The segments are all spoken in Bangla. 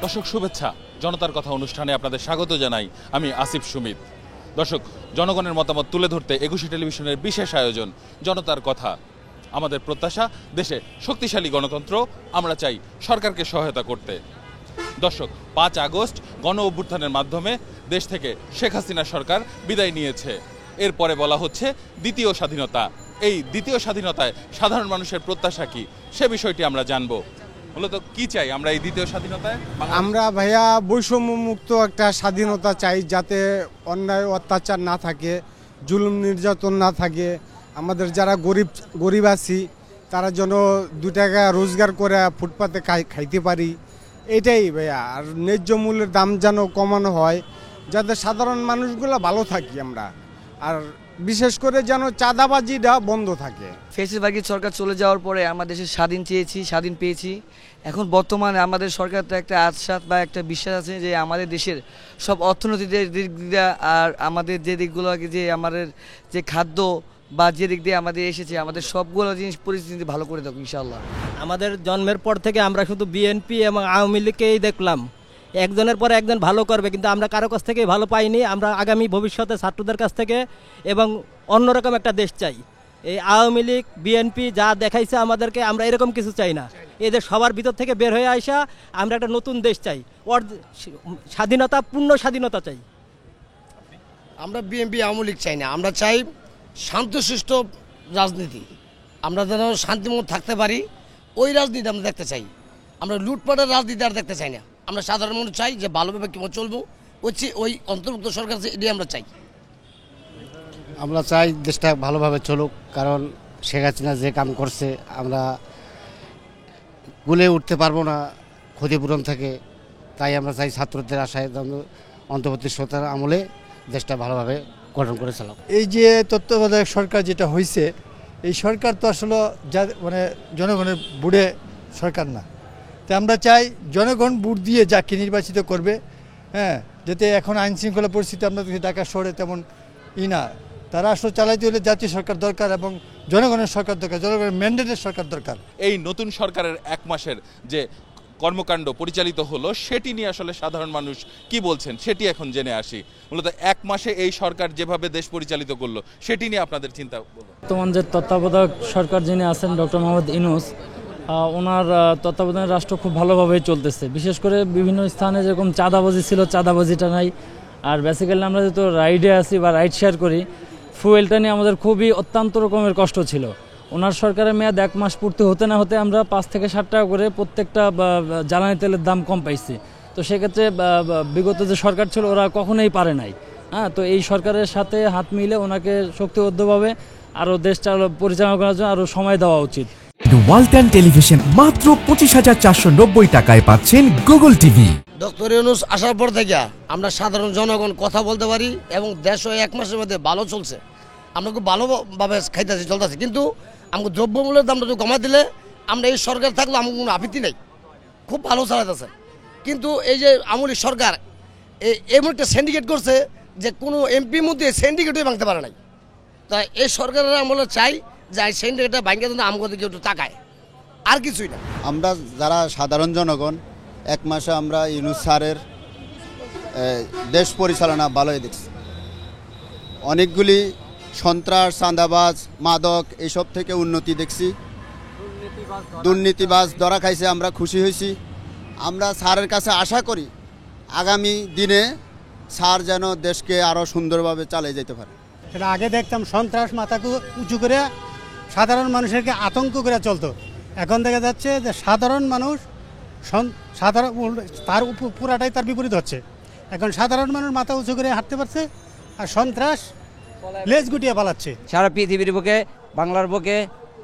দর্শক শুভেচ্ছা, জনতার কথা অনুষ্ঠানে আপনাদের স্বাগত জানাই। আমি আসিফ সুমিত। দর্শক, জনগণের মতামত তুলে ধরতে একুশে টেলিভিশনের বিশেষ আয়োজন জনতার কথা। আমাদের প্রত্যাশা দেশে শক্তিশালী গণতন্ত্র, আমরা চাই সরকারকে সহায়তা করতে। দর্শক, 5 আগস্ট গণ অভ্যুত্থানের মাধ্যমে দেশ থেকে শেখ হাসিনা সরকার বিদায় নিয়েছে। এরপরে বলা হচ্ছে দ্বিতীয় স্বাধীনতা। এই দ্বিতীয় স্বাধীনতায় সাধারণ মানুষের প্রত্যাশা কি, সে বিষয়টি আমরা জানবো। মূলত কি চাই আমরা এই দ্বিতীয় স্বাধীনতায়? আমরা ভাইয়া বৈষম্য মুক্ত একটা স্বাধীনতা চাই, যাতে অন্যায় অত্যাচার না থাকে, জুলুম নির্যাতন না থাকে। আমাদের যারা গরিব আছি তারা যেন 2 টাকা রোজগার করে ফুটপাতে খাইতে পারি, এটাই ভাইয়া। আর ন্যায্য মূল্যের দাম যেন কমানো হয়, যাতে সাধারণ মানুষগুলো ভালো থাকি আমরা। আর বিশেষ করে যেন চাঁদাবাজিটা বন্ধ থাকে। ফ্যাসিবাদী সরকার চলে যাওয়ার পরে আমরা দেশে স্বাধীন পেয়েছি। এখন বর্তমানে আমাদের সরকার তো একটা আশ্বাস বা একটা বিশ্বাস আছে যে আমাদের দেশের সব অর্থনৈতিক দিক দিয়ে আর আমাদের যে দিকগুলো যে আমাদের যে খাদ্য বা যে দিক দিয়ে আমাদের এসেছে, আমাদের সবগুলো জিনিস পরিস্থিতি ভালো করে দেবো ইনশাআল্লাহ। আমাদের জন্মের পর থেকে আমরা শুধু বিএনপি এবং আওয়ামী লীগকেই দেখলাম, একজনের পর একজন ভালো করবে, কিন্তু আমরা কারো কাছ থেকে ভালো পাইনি। আমরা আগামী ভবিষ্যতে ছাত্রদের কাছ থেকে এবং অন্যরকম একটা দেশ চাই। এই আওয়ামী লীগ বিএনপি যা দেখাইছে আমাদেরকে, আমরা এরকম কিছু চাই না। এদের সবার ভিতর থেকে বের হয়ে আসা আমরা একটা নতুন দেশ চাই, স্বাধীনতা, পূর্ণ স্বাধীনতা চাই। আমরা বিএনপি আওয়ামী লীগ চাই না, আমরা চাই শান্তশিষ্ট রাজনীতি। আমরা যেন শান্তিমত থাকতে পারি, ওই রাজনীতি আমরা দেখতে চাই। আমরা লুটপাটের রাজনীতি আর দেখতে চাই না। আমরা সাধারণ মানুষ চাই যে ভালোভাবে কেমন চলবো, ওই অন্তর্ভুক্ত সরকার এটাই আমরা চাই। আমরা চাই দেশটা ভালোভাবে চলুক, কারণ শেখ হাসিনা যে কাম করছে আমরা গুলে উঠতে পারবো না ক্ষতিপূরণ থেকে। তাই আমরা চাই ছাত্রদের আশায় অন্তর্বর্তী সরকার আমলে দেশটা ভালোভাবে গঠন করে চালাক। এই যে তত্ত্বাবধায়ক সরকার যেটা হয়েছে, এই সরকার তো আসলে মানে জনগণের বুড়ে সরকার না। তো আমরা চাই জনগণ ভোট দিয়ে যাকে নির্বাচিত করবে, যাতে এখন আইন শৃঙ্খলা পরিস্থিতি আমরা ঢাকা শহরে তেমন না, তারা আসলে চালাইতে হলে জাতীয় সরকার দরকার এবং জনগণের সরকার দরকার, জনগণের ম্যান্ডেটের সরকার দরকার। এই নতুন সরকারের 1 মাসের যে কর্মকাণ্ড পরিচালিত হলো, সেটি নিয়ে আসলে সাধারণ মানুষ কি বলছেন সেটি এখন জেনে আসি। মূলত 1 মাসে এই সরকার যেভাবে দেশ পরিচালিত করলো, সেটি নিয়ে আপনাদের চিন্তা বলুন। বর্তমান যে তত্ত্বাবধায়ক সরকার যিনি আছেন ডক্টর মোহাম্মদ ইউনূস, ওনার তত্ত্বাবধানে রাষ্ট্র খুব ভালোভাবেই চলতেছে। বিশেষ করে বিভিন্ন স্থানে যেরকম চাঁদাবাজি ছিল, চাঁদাবাজিটা নাই। আর বেসিক্যালি আমরা যেহেতু রাইডে আছি বা রাইড শেয়ার করি, ফুয়েলটা নিয়ে আমাদের খুবই অত্যন্ত রকমের কষ্ট ছিল। ওনার সরকারের মেয়াদ 1 মাস পূর্তি হতে না হতে আমরা 5 থেকে 7 টাকা করে প্রত্যেকটা জ্বালানি তেলের দাম কম পাইছি। তো সেক্ষেত্রে বিগত যে সরকার ছিল ওরা কখনোই পারে নাই। তো এই সরকারের সাথে হাত মিলে ওনাকে শক্তিবদ্ধভাবে আরও দেশটা পরিচালনা করার জন্য আরও সময় দেওয়া উচিত। ওয়ালটন টেলিভিশন মাত্র 25,490 টাকায় পাচ্ছেন গুগল টিভি। ডক্টর ইউনূস আসার পর থেকে আমরা সাধারণ জনগণ কথা বলতে পারি এবং দেশও 1 মাসের মধ্যে ভালো চলছে। আমরা খুব ভালোভাবে খাইতেছি, চলতেছি। কিন্তু আমাকে দ্রব্যমূল্যের দামটা একটু কমাই দিলে আমরা এই সরকার থাকলে আমার কোনো আপত্তি নেই, খুব ভালো চালাতেছে। কিন্তু এই যে আমলি সরকার এমন একটা সিন্ডিকেট করছে যে কোনো এমপির মধ্যে সিন্ডিকেটই ভাঙতে পারে নাই। তাই এই সরকারের আমরা চাই যে এই সিন্ডিকেটটা ভাঙতে দিলে আমাদের কেউ একটু তাকায়, আর কিছুই না। আমরা যারা সাধারণ জনগণ 1 মাসে আমরা ইউনূস স্যারের দেশ পরিচালনা ভালোই দেখছি। অনেকগুলি সন্ত্রাস, চাঁদাবাজ, মাদক এইসব থেকে উন্নতি দেখছি। দুর্নীতিবাজ ধরা খাইছে, আমরা খুশি হয়েছি। আমরা স্যারের কাছে আশা করি আগামী দিনে স্যার যেন দেশকে আরও সুন্দরভাবে চালিয়ে যেতে পারে। সেটা আগে দেখতাম সন্ত্রাস মাথাকে উঁচু করে সাধারণ মানুষেরকে আতঙ্ক করে চলতো। এখন দেখা যাচ্ছে যে সাধারণ মানুষ তার পুরাটাই তার বিপরীত হচ্ছে। এখন সাধারণ মানুষ মাথা উঁচু করে হাঁটতে পারছে, আর সন্ত্রাস লেজ গুটিয়ে পালাচ্ছে। সারা পৃথিবীর বুকে, বাংলার বুকে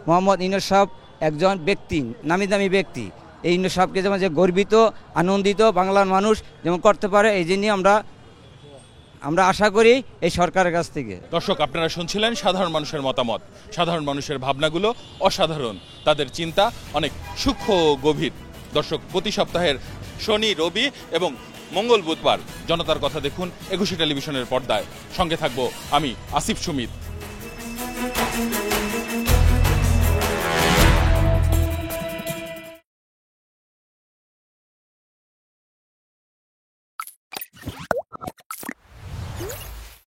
মোহাম্মদ ইউনূস সাহেব একজন ব্যক্তি, নামি দামি ব্যক্তি। এই ইউনূস সাহেবকে যেমন যে গর্বিত, আনন্দিত বাংলার মানুষ যেমন করতে পারে, এই জন্যই আমরা আশা করি এই সরকারের কাছ থেকে। দর্শক, আপনারা শুনছিলেন সাধারণ মানুষের মতামত। সাধারণ মানুষের ভাবনাগুলো অসাধারণ, তাদের চিন্তা অনেক সূক্ষ্ম ও গভীর। দর্শক, প্রতি সপ্তাহের শনি, রবি এবং মঙ্গল, বুধবার জনতার কথা দেখুন একুশে টেলিভিশনের পর্দায়। সঙ্গে থাকবো আমি আসিফ সুমিত।